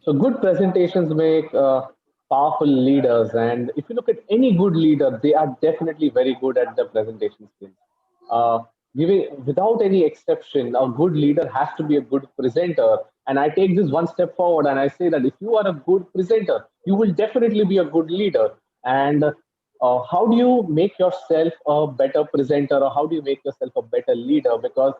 So good presentations make powerful leaders, and if you look at any good leader, they are definitely very good at the presentation skills. Uh, Without any exception, a good leader has to be a good presenter. And I take this one step forward, and I say that if you are a good presenter, you will definitely be a good leader. And how do you make yourself a better presenter, or how do you make yourself a better leader? Because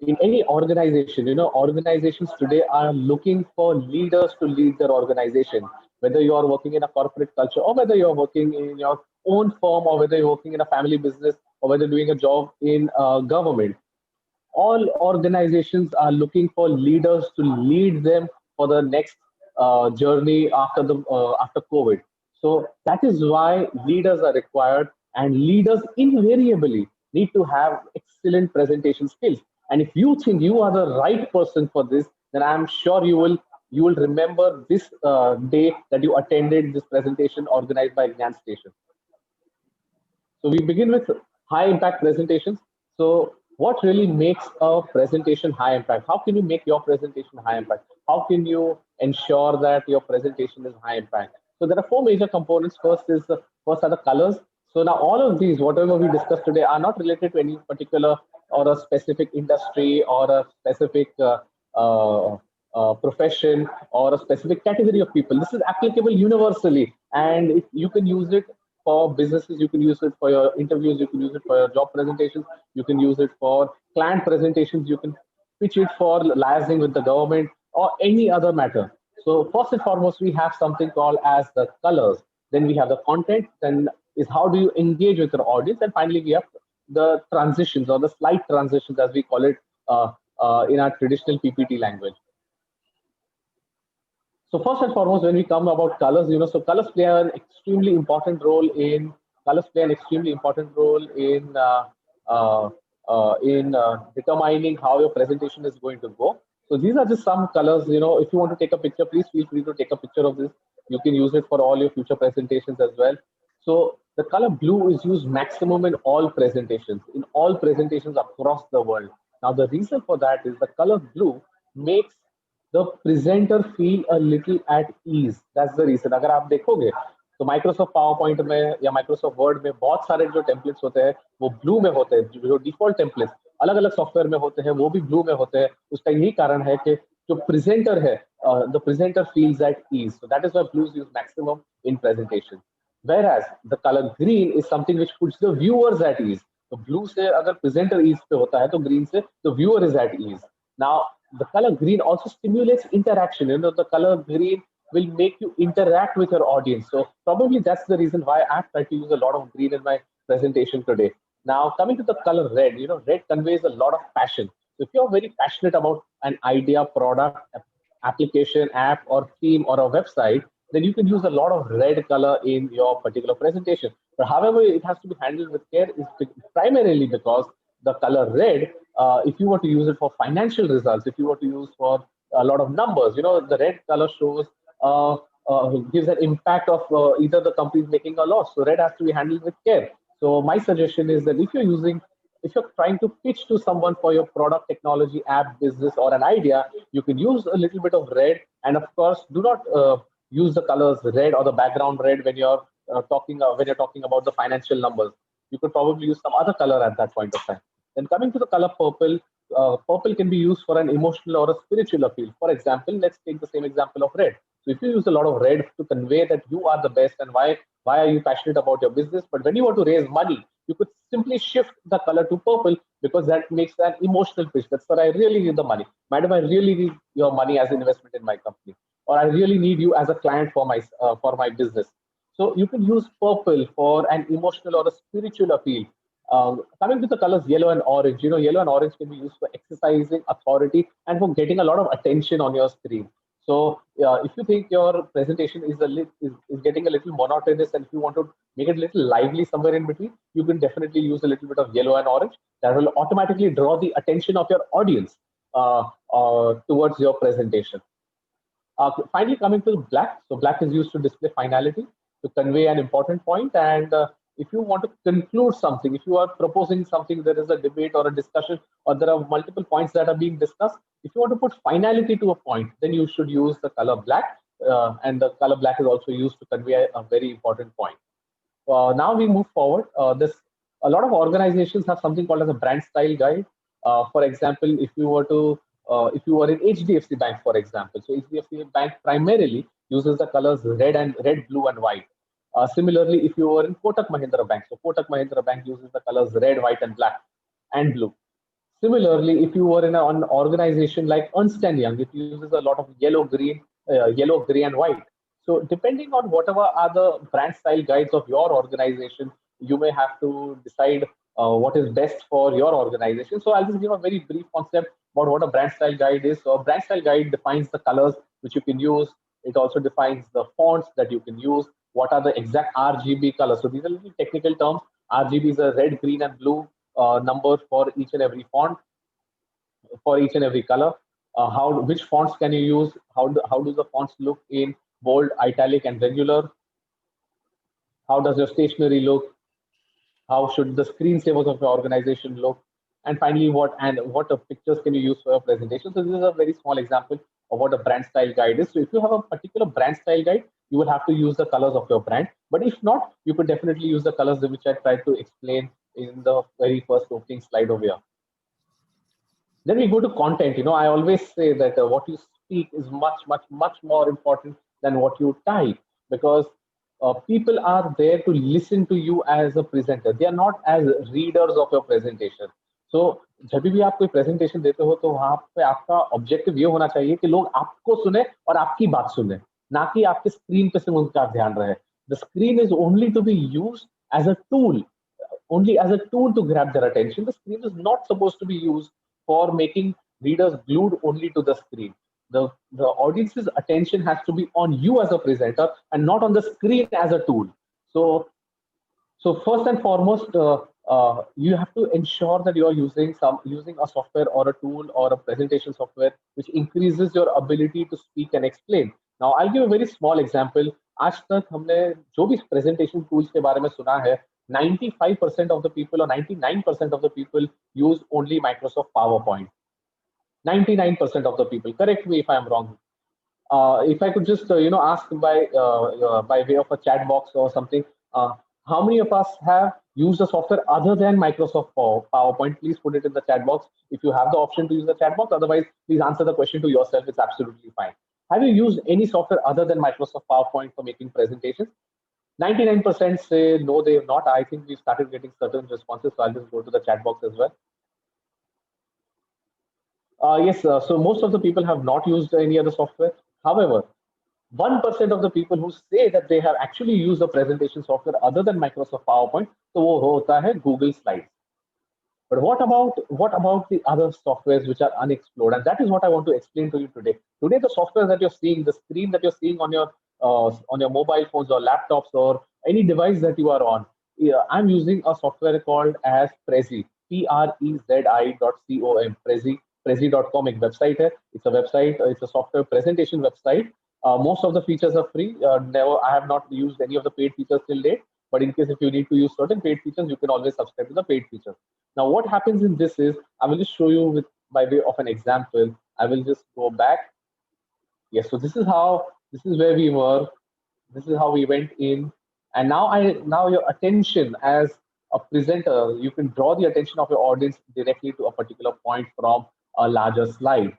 in any organization, organizations today are looking for leaders to lead their organization. Whether you are working in a corporate culture, or whether you are working in your own firm, or whether you're working in a family business, or whether doing a job in government, all organizations are looking for leaders to lead them for the next journey after COVID. So that is why leaders are required, and leaders invariably need to have excellent presentation skills. And if you think you are the right person for this, then I'm sure you will remember this day that you attended this presentation organized by Gyan Station. So we begin with high impact presentations. So what really makes a presentation high impact? How can you make your presentation high impact? How can you ensure that your presentation is high impact? So there are four major components. First are the colors. So now all of these, whatever we discussed today, are not related to any particular or a specific industry or a specific profession or a specific category of people. This is applicable universally, and you can use it for businesses, you can use it for your interviews, you can use it for your job presentations, you can use it for client presentations, you can pitch it for liaising with the government or any other matter. So first and foremost, we have something called as the colors. Then we have the content. Then is how do you engage with your audience, and finally we have the transitions or the slide transitions, as we call it in our traditional PPT language. So first and foremost, when we come about colors, so colors play an extremely important role in determining how your presentation is going to go. So these are just some colors. If you want to take a picture, please feel free to take a picture of this. You can use it for all your future presentations as well. So the color blue is used maximum in all presentations across the world. Now the reason for that is the color blue makes the presenter feel a little at ease. That's the reason. अगर आप देखोगे तो Microsoft power point में या Microsoft word में बहुत सारे जो टेम्पलेट्स होते हैं वो ब्लू में होते हैं. जो डिफॉल्ट टेम्पलेट्स अलग अलग सॉफ्टवेयर में होते हैं वो भी ब्लू में होते हैं. उसका यही कारण है कि जो प्रेजेंटर है, the presenter feels at ease. So that is why blue is used maximum in presentation. Whereas the color green is something which puts the viewers at ease. तो blue से अगर presenter ease पे होता है तो green से the viewer is at ease. Now the color green also stimulates interaction. The color green will make you interact with your audience. So probably that's the reason why I've tried to use a lot of green in my presentation today. Now coming to the color red, red conveys a lot of passion. So if you're very passionate about an idea, product, application, app, or theme, or a website, then you can use a lot of red color in your particular presentation. But however, it has to be handled with care is primarily because the color red, if you were to use it for financial results, if you were to use for a lot of numbers, the red color shows gives an impact of either the company is making a loss. So red has to be handled with care. So my suggestion is that if you're trying to pitch to someone for your product, technology, app, business, or an idea, you can use a little bit of red. And of course, do not use the colors red or the background red when you're talking about the financial numbers. You could probably use some other color at that point of time. Then coming to the color purple, purple can be used for an emotional or a spiritual appeal. For example, let's take the same example of red. So if you use a lot of red to convey that you are the best and why are you passionate about your business, but when you want to raise money, you could simply shift the color to purple because that makes an emotional pitch. That's that I really need the money, madam. I really need your money as an investment in my company, or I really need you as a client for my business. So you can use purple for an emotional or a spiritual appeal. Coming to the colors yellow and orange, yellow and orange can be used for exercising authority and for getting a lot of attention on your screen. So if you think your presentation is getting a little monotonous, and if you want to make it a little lively somewhere in between, you can definitely use a little bit of yellow and orange. That will automatically draw the attention of your audience towards your presentation. Finally, coming to black. So black is used to display finality, to convey an important point, and if you want to conclude something, if you are proposing something, there is a debate or a discussion, or there are multiple points that are being discussed. If you want to put finality to a point, then you should use the color black, and the color black is also used to convey a very important point. Now we move forward. This A lot of organizations have something called as a brand style guide. For example, if you were in HDFC Bank, for example, so HDFC Bank primarily uses the colors red, blue, and white. Similarly, if you were in Kotak Mahindra Bank, so Kotak Mahindra Bank uses the colors red, white, and black, and blue. Similarly, if you were in an organization like Ernst& Young, it uses a lot of yellow, gray, and white. So depending on whatever are the brand style guides of your organization, you may have to decide what is best for your organization. So I'll just give a very brief concept about what a brand style guide is. So a brand style guide defines the colors which you can use. It also defines the fonts that you can use. What are the exact RGB colors? So these are little technical terms. RGB is a red, green, and blue number for each and every font, for each and every color. How which fonts can you use? How do the fonts look in bold, italic, and regular? How does your stationery look? How should the screensavers of your organization look? And finally, what pictures can you use for your presentation? So this is a very small example of what a brand style guide is. So if you have a particular brand style guide, you will have to use the colors of your brand. But if not, you could definitely use the colors which I tried to explain in the very first opening slide over here. Then we go to content. I always say that what you speak is much more important than what you type, because people are there to listen to you as a presenter. They are not as readers of your presentation. So जब भी आप कोई presentation देते हो तो वहां पे आपका objective ये होना चाहिए कि लोग आपको सुने और आपकी बात सुने, ना कि आपके screen पे सिर्फ उनका ध्यान रहे. The screen is only to be used as a tool, only as a tool to grab their attention. The screen is not supposed to be used for making readers glued only to the screen. The audience's attention has to be on you as a presenter and not on the screen as a tool. So first and foremost, you have to ensure that you are using a software or a tool or a presentation software which increases your ability to speak and explain. Now I'll give a very small example. आज तक हमने जो भी presentation tools के बारे में सुना है, 95% of the people or 99% of the people use only Microsoft PowerPoint. 99% of the people. Correct me if I'm wrong. If I could just ask by way of a chat box or something, how many of us have used a software other than Microsoft PowerPoint? Please put it in the chat box if you have the option to use the chat box. Otherwise, please answer the question to yourself. It's absolutely fine. Have you used any software other than Microsoft PowerPoint for making presentations? 99% say no, they have not. I think we started getting certain responses, so I'll just go to the chat box as well. Yes, so most of the people have not used any other software. However, 1% of the people who say that they have actually used a presentation software other than Microsoft PowerPoint, तो वो होता है Google Slides. But what about the other softwares which are unexplored? And that is what I want to explain to you today. Today, the software that you're seeing, the screen that you're seeing on your mobile phones or laptops or any device that you are on, I'm using a software called as Prezi, Prezi.com. Prezi.com एक website है. It's a website. It's a software presentation website. Most of the features are free. I have not used any of the paid features till date. But in case if you need to use certain paid features, you can always subscribe to the paid features. Now, what happens in this is, I will just show you by way of an example. I will just go back. Yes, so this is where we were. This is how we went in. And now your attention as a presenter, you can draw the attention of your audience directly to a particular point from a larger slide.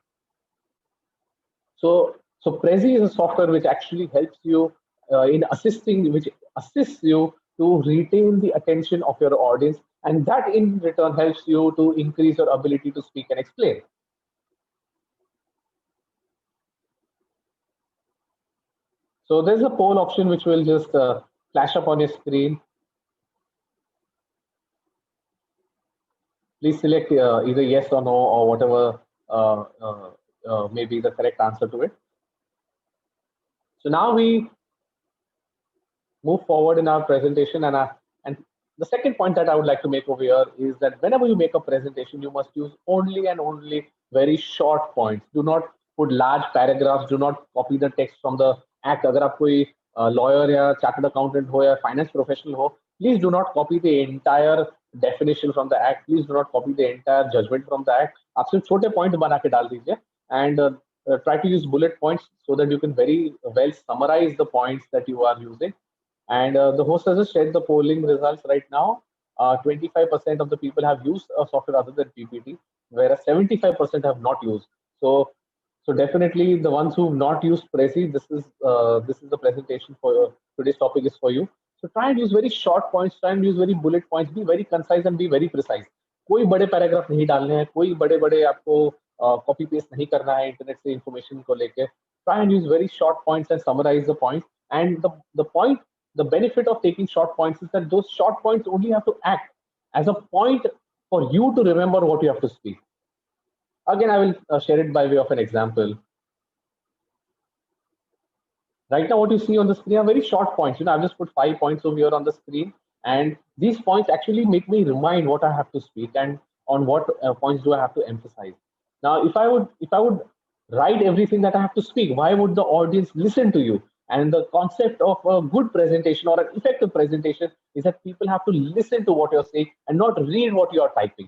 So Prezi is a software which actually helps you which assists you to retain the attention of your audience, and that in return helps you to increase your ability to speak and explain. So there's a poll option which will just flash up on your screen. Please select either yes or no or whatever may be the correct answer to it. So now we move forward in our presentation, and the second point that I would like to make over here is that whenever you make a presentation, you must use only and only very short points. Do not put large paragraphs. Do not copy the text from the act. अगर आप कोई lawyer या chartered accountant हो या finance professional हो, Please do not copy the entire definition from the act. Please do not copy the entire judgment from the act. आप सिर्फ छोटे point बना के डाल दीजिए, and try to use bullet points so that you can very well summarize the points that you are using. And the host has just shared the polling results right now. 25% of the people have used a software other than PPT, whereas 75% have not used. So definitely the ones who've not used Prezi, this is the presentation for today's topic is for you. So try and use very short points, try and use very bullet points, be very concise and be very precise. कोई बड़े paragraph नहीं डालने हैं, कोई बड़े बड़े आपको copy paste नहीं करना है इंटरनेट से इंफॉर्मेशन को लेके. Try and use very short points and summarize the points. And the benefit of taking short points is that those short points only have to act as a point for you to remember what you have to speak. Again, I will share it by way of an example. Right now, what you see on the screen are very short points. I've just put 5 points over here on the screen, and these points actually make me remind what I have to speak and on what points do I have to emphasize. Now, if I would write everything that I have to speak, why would the audience listen to you? And the concept of a good presentation or an effective presentation is that people have to listen to what you're saying and not read what you are typing.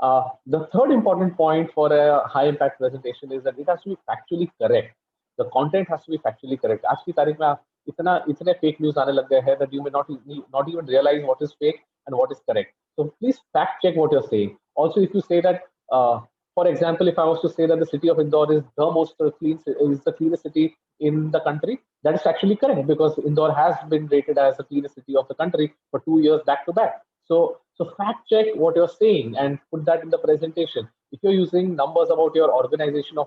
The third important point for a high impact presentation is that it has to be factually correct. The content has to be factually correct. आज की तारीख में इतने fake news आने लग गए हैं that you may not even realize what is fake and what is correct. So please fact check what you're saying. Also, if you say that, for example, if I was to say that the city of Indore is the cleanest city in the country, that is actually correct because Indore has been rated as the cleanest city of the country for 2 years back to back. So fact check what you're saying and put that in the presentation. If you're using numbers about your organization or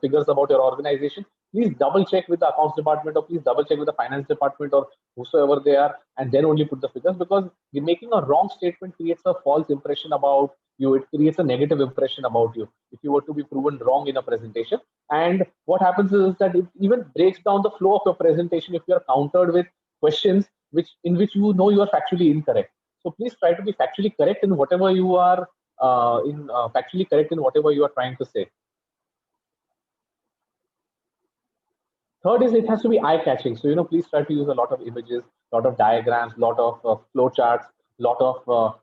figures about your organization, please double check with the accounts department or please double check with the finance department or whosoever they are, and then only put the figures, because making a wrong statement creates a false impression about you. It creates a negative impression about you if you were to be proven wrong in a presentation. And what happens is that it even breaks down the flow of your presentation if you are countered with questions in which you know you are factually incorrect. So please try to be factually correct in whatever you are factually correct in whatever you are trying to say. Third is it has to be eye-catching. So please try to use a lot of images, lot of diagrams, lot of flow charts, lot of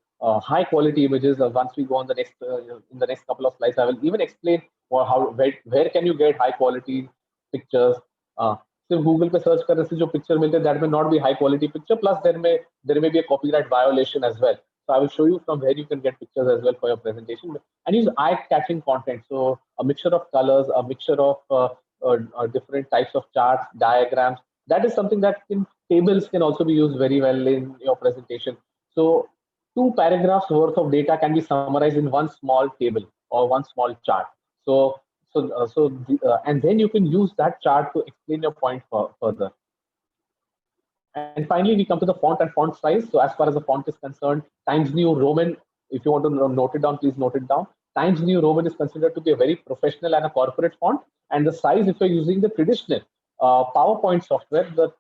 high-quality images. Once we go on the next in the next couple of slides, I will even explain where can you get high-quality pictures. So Google पे search करने से जो picture मिलते हैं, that may not be high-quality picture. Plus there may be a copyright violation as well. So I will show you from where you can get pictures as well for your presentation, and use eye-catching content. So a mixture of colors, a mixture of different types of charts, diagrams. That is something that tables can also be used very well in your presentation. So 2 paragraphs worth of data can be summarized in one small table or one small chart. And then you can use that chart to explain your point further. And finally, we come to the font and font size. So as far as the font is concerned, Times New Roman, if you want to note it down, please note it down. Times New Roman is considered to be a very professional and a corporate font. And the size, if you're using the traditional PowerPoint software, the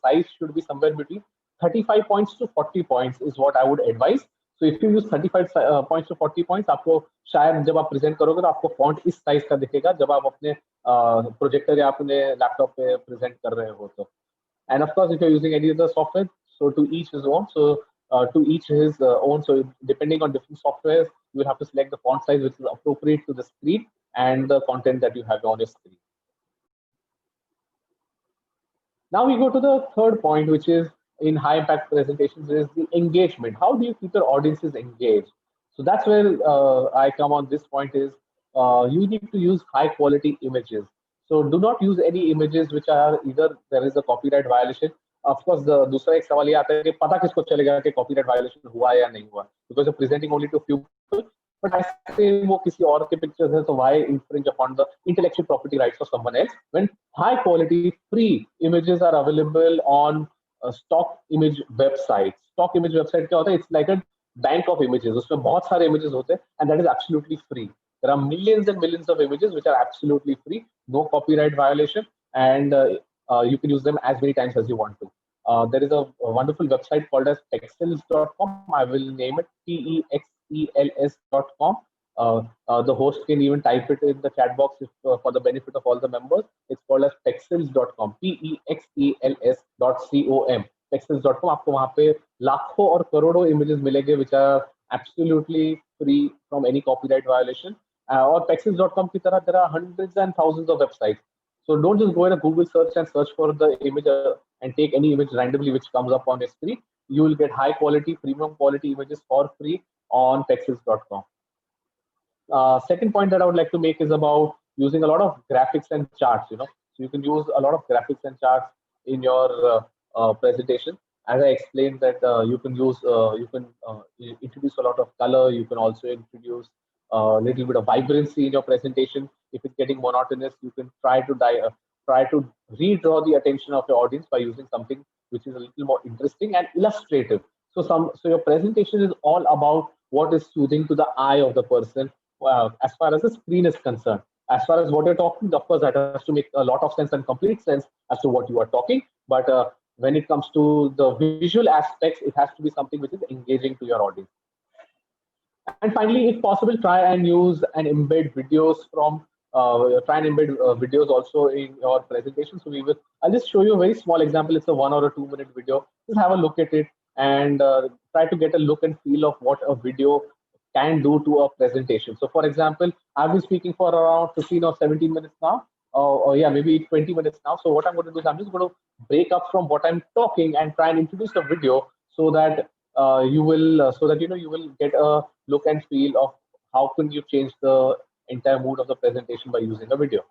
size should be somewhere between 35 points to 40 points is what I would advise. So if you use 35 points to 40 points, आपको शायद जब आप present करोगे तो आपको font इस size का दिखेगा जब आप अपने projector या अपने laptop पे present कर रहे हो तो. And of course, if you're using any other software, so to each his own. So to each his own. So depending on different softwares, you will have to select the font size which is appropriate to the screen and the content that you have on your screen. Now we go to the third point, which is in high impact presentations, is the engagement. How do you keep your audiences engaged? So that's where I come on this point is you need to use high quality images. So do not use any images which are either there is a copyright violation. Of course, the दूसरा एक सवाल ये आता है कि पता किसको चलेगा कि copyright violation हुआ या नहीं हुआ, because you're presenting only to few people. But I say वो किसी और के pictures है, so why infringe upon the intellectual property rights of someone else when high quality free images are available on stock image websites. Stock image website क्या होता है? It's like a bank of images. उसमें बहुत सारे images होते हैं, and that is absolutely free. There are millions and millions of images which are absolutely free, no copyright violation, and you can use them as many times as you want to. There is a wonderful website called as Pexels.com. I will name it Pexels.com. The host can even type it in the chat box for the benefit of all the members. It's called as Pexels.com, Pexels.com. pexels.com, आपको वहाँ पे लाखों और करोड़ों images मिलेंगे which are absolutely free from any copyright violation. और pexels.com की तरह there are hundreds and thousands of websites. So don't just go in a Google search and search for the image and take any image randomly which comes up on your screen. You will get high quality, premium quality images for free on pexels.com. Second point that I would like to make is about using a lot of graphics and charts. So you can use a lot of graphics and charts in your presentation. As I explained that you can introduce a lot of color. You can also introduce a little bit of vibrancy in your presentation. If it's getting monotonous, you can try to redraw the attention of your audience by using something which is a little more interesting and illustrative. So your presentation is all about what is soothing to the eye of the person as far as the screen is concerned. As far as what you're talking, of course, that has to make a lot of sense and complete sense as to what you are talking. But when it comes to the visual aspects, it has to be something which is engaging to your audience. And finally, if possible, try and use and embed videos from videos also in your presentation. So I'll just show you a very small example. It's a 1 or a 2 minute video. Just have a look at it and try to get a look and feel of what a video can do to a presentation. So for example, I've been speaking for around 15 or 17 minutes now, or yeah, maybe 20 minutes now. So what I'm going to do is I'm just going to break up from what I'm talking and try and introduce a video so that you will get a look and feel of how can you change the entire mood of the presentation by using a video.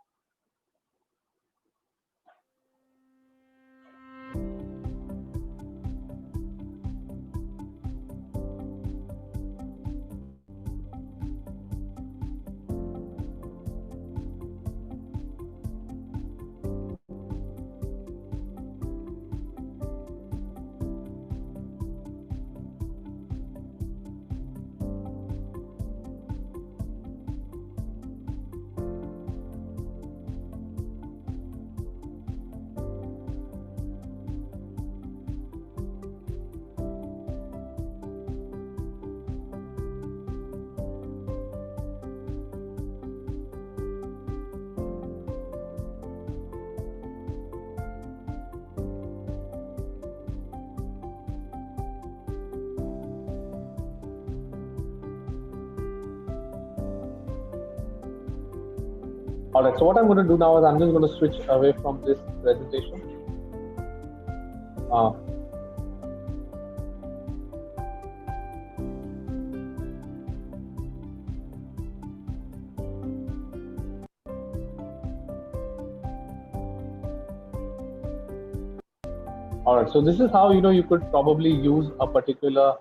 All right, so what I'm going to do now is I'm just going to switch away from this presentation. All right, so this is how you could probably use a particular.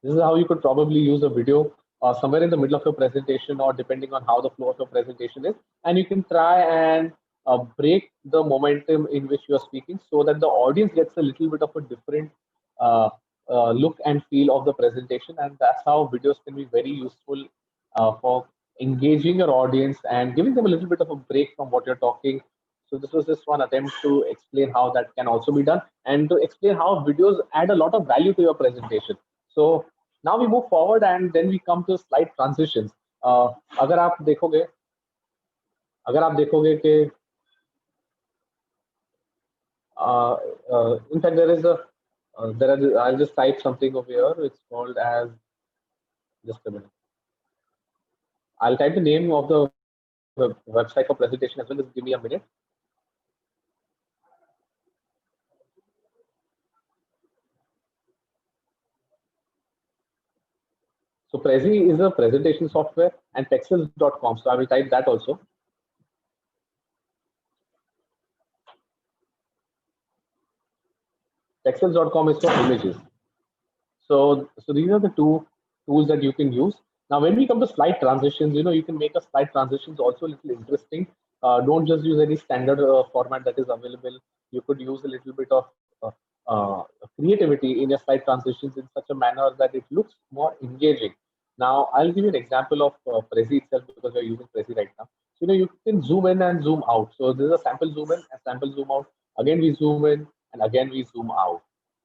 This is how you could probably use a video somewhere in the middle of your presentation, or depending on how the flow of your presentation is, and you can try and break the momentum in which you are speaking, so that the audience gets a little bit of a different look and feel of the presentation, and that's how videos can be very useful for engaging your audience and giving them a little bit of a break from what you're talking. So this was just one attempt to explain how that can also be done, and to explain how videos add a lot of value to your presentation. So now we move forward and then we come to slide transitions. अगर आप देखोगे कि in fact I'll just type something over here. It's called as, just a minute. I'll type the name of the website for presentation as well. Just give me a minute. So Prezi is a presentation software, and pexels.com. So I will type that also. Pexels.com is for images. So these are the two tools that you can use. Now, when we come to slide transitions, you can make a slide transitions also a little interesting. Don't just use any standard format that is available. You could use a little bit of creativity in your slide transitions in such a manner that it looks more engaging. Now, I'll give you an example of Prezi itself, because we're using Prezi right now. So, you can zoom in and zoom out. So there's a sample zoom in, a sample zoom out. Again, we zoom in, and again, we zoom out.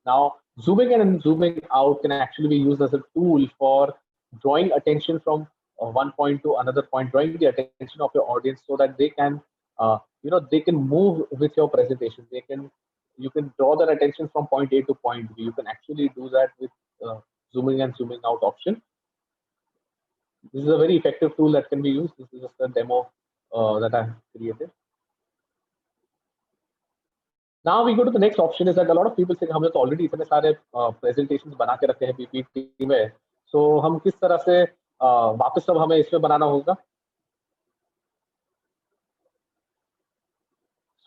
Now, zooming in and zooming out can actually be used as a tool for drawing attention from one point to another point, drawing the attention of your audience so that they can, they can move with your presentation. They can you can draw their attention from point A to point B. You can actually do that with zooming and zooming out option. This is a very effective tool that can be used. This is just a demo that I have created. Now we go to the next option is that a lot of people say हमने तो already इतने सारे presentations बना के रखे हैं PPT में, so हम किस तरह से वापस सब हमें इसमें बनाना होगा.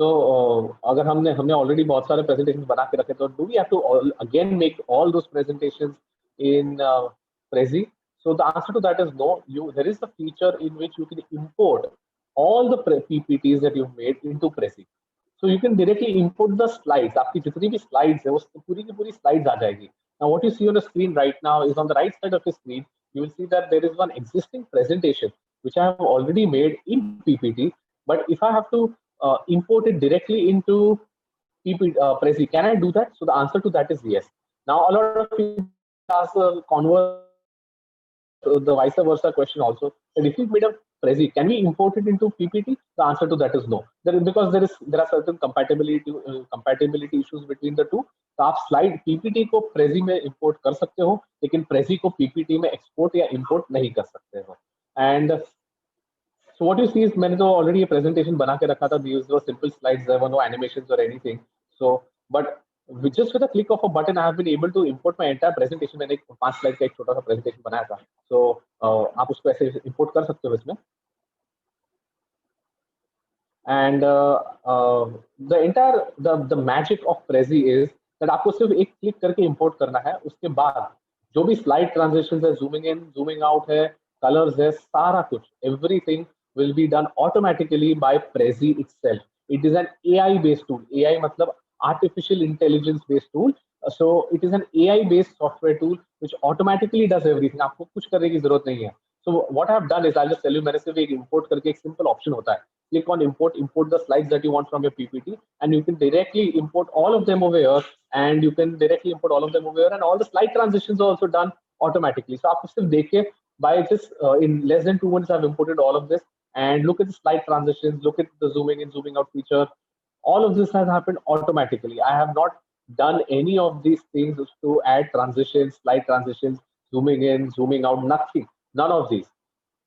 So अगर हमने already बहुत सारे presentations बना के रखे तो do we have to again make all those presentations in Prezi? So the answer to that is no. There is a feature in which you can import all the PPTs that you've made into Prezi. So you can directly import the slides. आपकी जितनी भी slides है वो पूरी की पूरी slides आ जाएगी. Now what you see on the screen right now is on the right side of the screen. You will see that there is one existing presentation which I have already made in PPT. But if I have to import it directly into Prezi, can I do that? So the answer to that is yes. Now a lot of people ask the vice versa question also, that if we made a Prezi, can we import it into PPT? The answer to that is no, because there are certain compatibility issues between the two. तो आप slide PPT को Prezi में import कर सकते हो, लेकिन Prezi को PPT में export या import नहीं कर सकते हो. And so what you see is मैंने तो already a presentation बना के रखा था. These were simple slides. There were no animations or anything. So, but just with a click of a button, I have been able to import my entire presentation. मैंने 5 slide का एक छोटा सा presentation बनाया था. So आप उसको ऐसे import कर सकते हो इसमें. And the magic of Prezi is that आपको सिर्फ एक click करके import करना है. उसके बाद जो भी slide transitions है, zooming in, zooming out है, colors है, सारा कुछ, everything will be done automatically by Prezi itself. It is an AI based tool. AI मतलब artificial intelligence based tool. So it is an AI based software tool which automatically does everything. आपको कुछ करने की जरूरत नहीं है. So what I have done is I'll just tell you, मैंने सिर्फ एक import करके एक simple option होता है. Click on import the slides that you want from your PPT, and you can directly import all of them over here, and you can directly import all of them over here, and all the slide transitions are also done automatically. So आपको सिर्फ देख के by just in less than 2 minutes I've imported all of this, and look at the slide transitions, look at the zooming in, zooming out feature. All of this has happened automatically. I have not done any of these things to add transitions, slide transitions, zooming in, zooming out, nothing, none of these.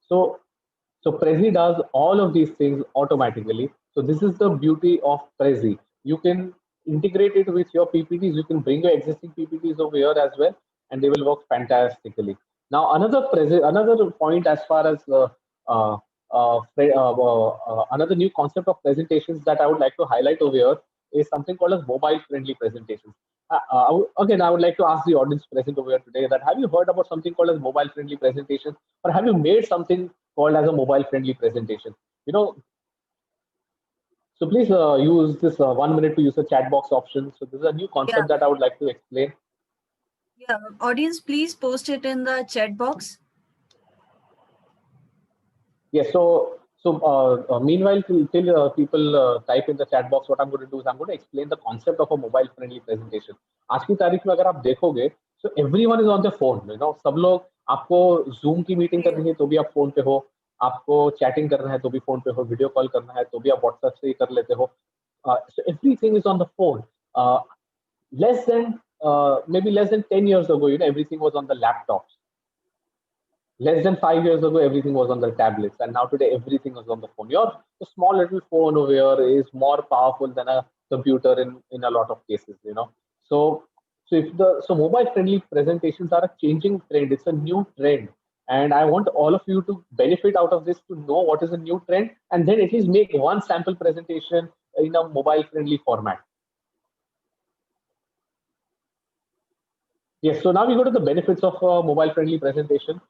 So Prezi does all of these things automatically. So this is the beauty of Prezi. You can integrate it with your PPTs. You can bring your existing PPTs over here as well, and they will work fantastically. Now another point as far as another new concept of presentations that I would like to highlight over here is something called as mobile-friendly presentations. Again, I would like to ask the audience present over here today that have you heard about something called as mobile-friendly presentations, or have you made something called as a mobile-friendly presentation? You know, so please use this 1 minute to use the chat box option. So this is a new concept that I would like to explain. Yeah, audience, please post it in the chat box. Yes. So meanwhile, till people type in the chat box, what I'm going to do is I'm going to explain the concept of a mobile-friendly presentation. आज की तारीख में अगर आप देखोगे, so everyone is on their phone. You know, सब लोग, आपको Zoom की मीटिंग करनी है तो भी आप फोन पे हो, आपको चैटिंग करना है तो भी फोन पे हो, वीडियो कॉल करना है तो भी आप WhatsApp से ही कर लेते हो. So everything is on the phone. Maybe less than 10 years ago, you know, everything was on the laptops. Less than 5 years ago, everything was on the tablets, and now today everything is on the phone. Your small little phone over here is more powerful than a computer in a lot of cases, you know. So mobile-friendly presentations are a changing trend. It's a new trend, and I want all of you to benefit out of this, to know what is a new trend, and then at least make one sample presentation in a mobile-friendly format. Yes. So now we go to the benefits of a mobile-friendly presentation.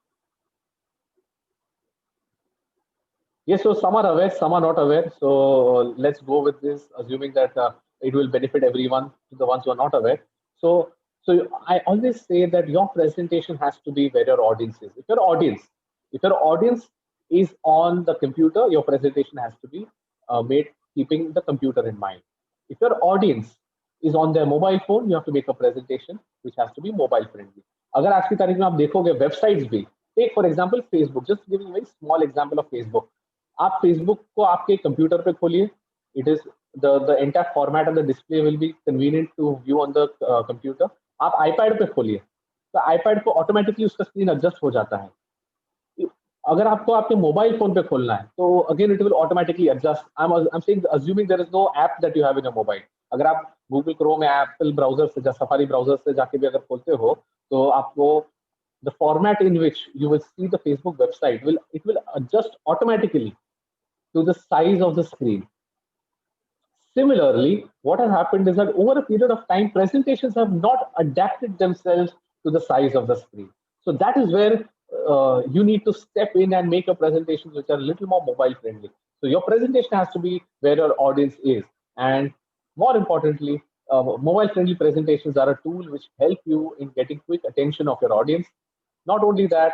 Yes, so some are aware, some are not aware. So let's go with this, assuming that it will benefit everyone, the ones who are not aware. So I always say that your presentation has to be where your audience is. If your audience is on the computer, your presentation has to be made keeping the computer in mind. If your audience is on their mobile phone, you have to make a presentation which has to be mobile friendly. अगर आज की तारीख में आप देखोगे websites भी, take for example Facebook, just giving a very small example of Facebook. आप Facebook को आपके कंप्यूटर पे खोलिए, it is the entire format and the display will be convenient to view on the computer. आप iPad पे खोलिए, तो iPad को automatically उसका screen adjust हो जाता है. अगर आपको आपके मोबाइल फोन पे खोलना है तो again it will automatically adjust. I am saying assuming there is no app that you have in your mobile. अगर आप गूगल क्रोम या एप्पल ब्राउजर से या सफारी ब्राउजर से जाके भी अगर खोलते हो तो आपको the format in which you will see the Facebook website will adjust automatically to the size of the screen. Similarly, what has happened is that over a period of time, presentations have not adapted themselves to the size of the screen. So that is where you need to step in and make your presentations which are a little more mobile friendly. So your presentation has to be where your audience is. And more importantly, mobile friendly presentations are a tool which help you in getting quick attention of your audience. Not only that,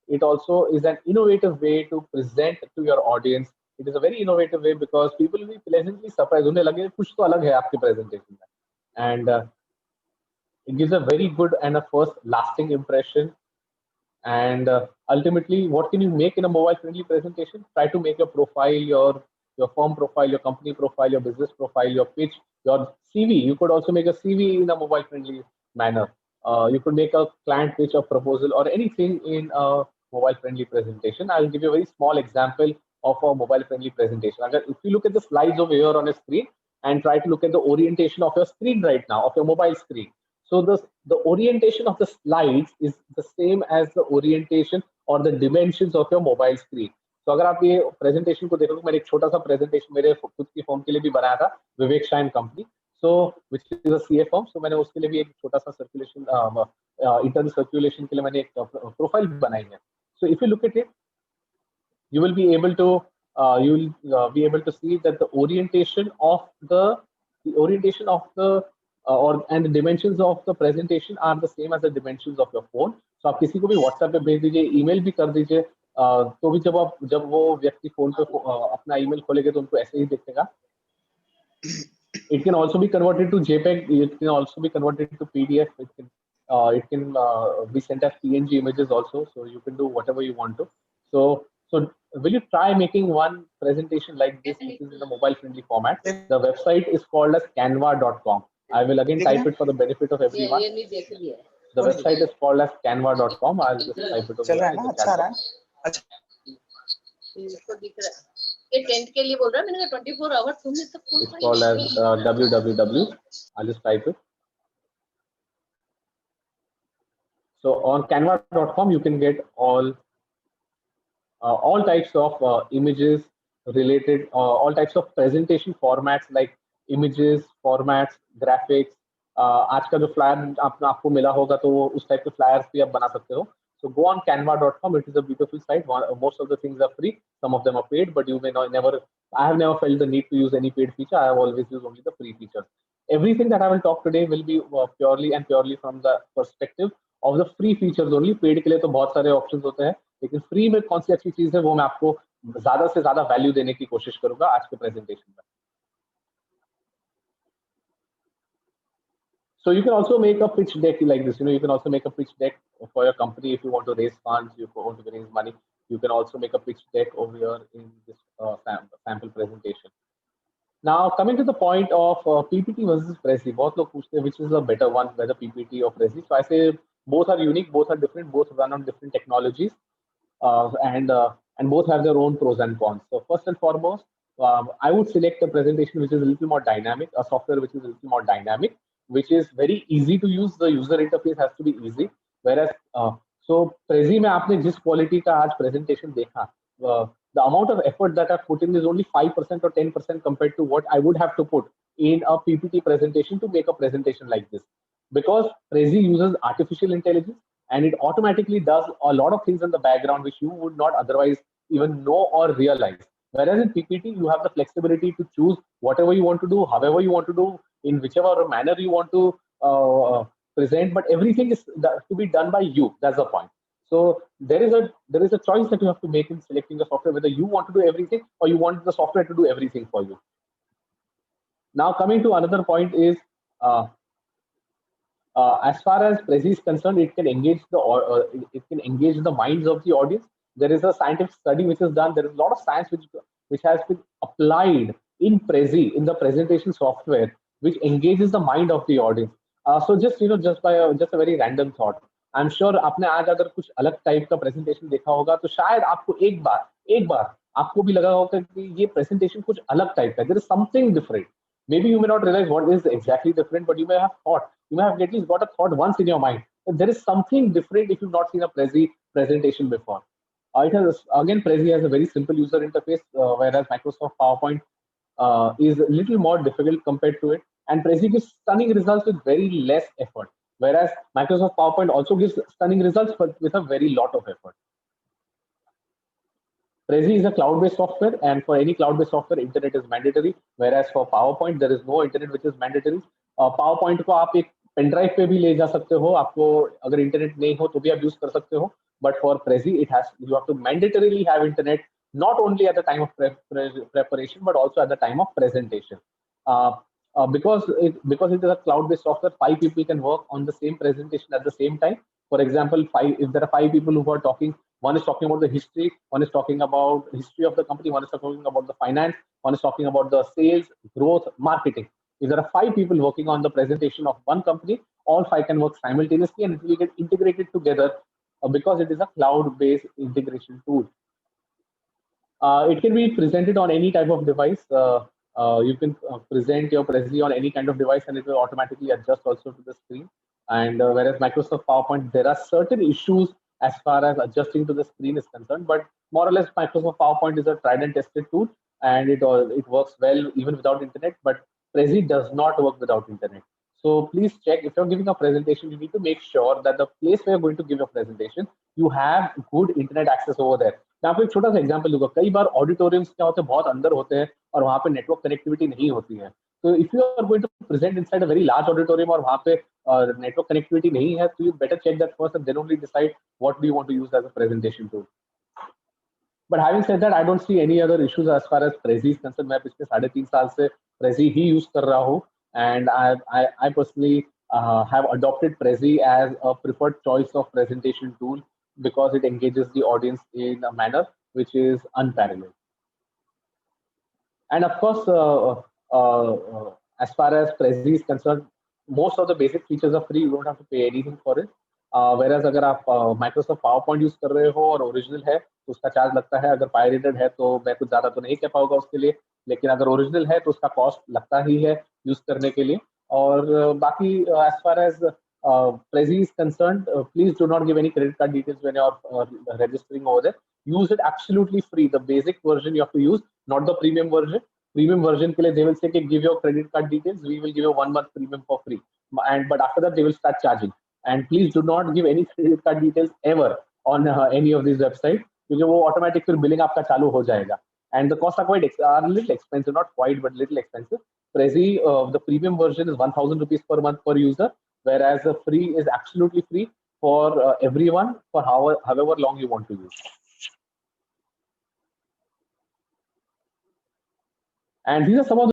it also is an innovative way to present to your audience. It is a very innovative way because people will be pleasantly surprised. उन्हें लगे कुछ तो अलग है आपके presentation में. And it gives a very good and a first lasting impression. And ultimately, what can you make in a mobile-friendly presentation? Try to make your profile, your firm profile, your company profile, your business profile, your pitch, your CV. You could also make a CV in a mobile-friendly manner. You could make a client pitch or proposal or anything in a mobile-friendly presentation. I'll give you a very small example of a mobile-friendly presentation. If you look at the slides over here on a screen and try to look at the orientation of your screen right now, of your mobile screen. So the orientation of the slides is the same as the orientation or the dimensions of your mobile screen. So अगर आप ये presentation को देखोगे, मैंने एक छोटा सा presentation मेरे खुद की firm के लिए भी बनाया था, Vivek Shine company. So which is a CA firm. So मैंने उसके लिए भी एक छोटा सा circulation internal circulation के लिए मैंने एक profile बनाई है. So if you look at it, you will be able to see that the orientation of the and the dimensions of the presentation are the same as the dimensions of your phone. So आप किसी को भी WhatsApp पे भेज दीजिए, email भी कर दीजिए, तो भी जब वो व्यक्ति फोन पे अपना ईमेल खोलेगा तो उनको ऐसे ही दिखेगा. It can also be converted to JPEG. It can also be converted to PDF. It can be sent as PNG images also. So you can do whatever you want to. So will you try making one presentation like this, which is in a mobile-friendly format? The website is called as canva.com. I will again type it for the benefit of everyone. The website is called as canva.com. I'll just type it over here in the chat. ये tent के लिए बोल रहा है, मैंने कहा 24 our तुमने तब phone It's called as www. I'll just type it. So on canva.com you can get all types of images related, all types of presentation formats like images, formats, graphics. आज का जो flyer आपको मिला होगा तो उस type के flyers भी आप बना सकते हो. So go on canva.com. It is a beautiful site. Most of the things are free. Some of them are paid, but you may never. I have never felt the need to use any paid feature. I have always used only the free features. Everything that I will talk today will be purely from the perspective of the free features only. Paid के लिए तो बहुत सारे options होते हैं, लेकिन free में कौन सी अच्छी चीज है वो मैं आपको ज़्यादा से ज़्यादा value देने की कोशिश करूँगा आज के presentation में. So you can also make a pitch deck like this. You can also make a pitch deck for your company if you want to raise funds, you want to raise money. You can also make a pitch deck over here in this sample presentation. Now coming to the point of PPT versus Prezi, बहुत लोग पूछते हैं which is a better one, whether PPT or Prezi. So I say both are unique, both are different, both run on different technologies, and both have their own pros and cons. So first and foremost, I would select a presentation which is a little more dynamic, a software which is a little more dynamic, which is very easy to use. The user interface has to be easy. Whereas, so Prezi में आपने जिस quality का आज presentation देखा, the amount of effort that I've put in is only 5% or 10% compared to what I would have to put in a PPT presentation to make a presentation like this. Because Prezi uses artificial intelligence and it automatically does a lot of things in the background which you would not otherwise even know or realize. Whereas in PPT, you have the flexibility to choose whatever you want to do, however you want to do, in whichever manner you want to present, but everything is to be done by you. That's the point. So there is a choice that you have to make in selecting the software, whether you want to do everything or you want the software to do everything for you. Now coming to another point is, as far as Prezi is concerned, it can engage the minds of the audience. There is a scientific study which is done. There is a lot of science which has been applied in Prezi, in the presentation software, which engages the mind of the audience. So just just by just a very random thought, I am sure आपने आज अगर कुछ अलग type का presentation देखा होगा तो शायद आपको एक बार आपको भी लगा होगा कि ये प्रेजेंटेशन कुछ अलग टाइप का, there is something different. Maybe you may not realize what is exactly different, but you may have at least got a thought once in your mind that there is something different if you've not seen a Prezi presentation before. It has again, Prezi has a very simple user interface, whereas Microsoft PowerPoint is a little more difficult compared to it. And Prezi gives stunning results with very less effort, whereas Microsoft PowerPoint also gives stunning results, but with a very lot of effort. Prezi is a cloud-based software, and for any cloud-based software, internet is mandatory. Whereas for PowerPoint, there is no internet which is mandatory. PowerPoint को आप एक pen drive पे भी ले जा सकते हो. आपको अगर इंटरनेट नहीं हो तो भी आप यूज कर सकते हो. But for Prezi, you have to mandatorily have internet not only at the time of preparation but also at the time of presentation. Because it is a cloud-based software, 5 people can work on the same presentation at the same time. For example, if there are 5 people who are talking, one is talking about the history, one is talking about history of the company, one is talking about the finance, one is talking about the sales, growth, marketing. If there are 5 people working on the presentation of one company, all 5 can work simultaneously and it will get integrated together because it is a cloud-based integration tool. It can be presented on any type of device. You can present your Prezi on any kind of device and it will automatically adjust also to the screen. And whereas Microsoft PowerPoint, there are certain issues as far as adjusting to the screen is concerned, but more or less Microsoft PowerPoint is a tried and tested tool and it works well even without internet, but Prezi does not work without internet. So please check, if you're giving a presentation, you need to make sure that the place where you're going to give your presentation, you have good internet access over there. मैं आपको एक छोटा सा example दूंगा. कई बार auditoriums क्या होते हैं, बहुत अंदर होते हैं और वहां पे नेटवर्क कनेक्टिविटी नहीं होती है. तो if you are going to present inside a very large auditorium और वहां पे नेटवर्क कनेक्टिविटी नहीं है, तो you better check that first and then only decide what do you want to use as a presentation tool. But having said that, I don't see any other issues as far as Prezi is concerned. मैं पिछले 3.5 साल से Prezi ही use कर रहा हूँ, and I personally have adopted Prezi as a preferred choice of presentation tool because it engages the audience in a manner which is unparalleled. And of course, as far as Prezi is concerned, most of the basic features are free. You don't have to pay anything for it. Whereas अगर आप Microsoft PowerPoint use कर रहे हो और original है तो उसका charge लगता है. अगर पायरेटेड है तो मैं कुछ ज्यादा तो नहीं कह पाऊंगा उसके लिए, लेकिन अगर ओरिजिनल है तो उसका कॉस्ट लगता ही है यूज करने के लिए. और बाकी as far as Prezi is concerned, please do not give any credit card details when you are registering over there. Use it absolutely free. The basic version you have to use, not the premium version. Premium version के लिए they will say कि give your credit card details. We will give you 1 month premium for free. But after that they will start charging. And please do not give any credit card details ever on any of these websites because वो automatic फिर billing आपका चालू हो जाएगा. And the costs are a little expensive, not quite, but little expensive. Prezi, the premium version is 1,000 rupees per month per user, whereas the free is absolutely free for everyone for however long you want to use. And these are some of the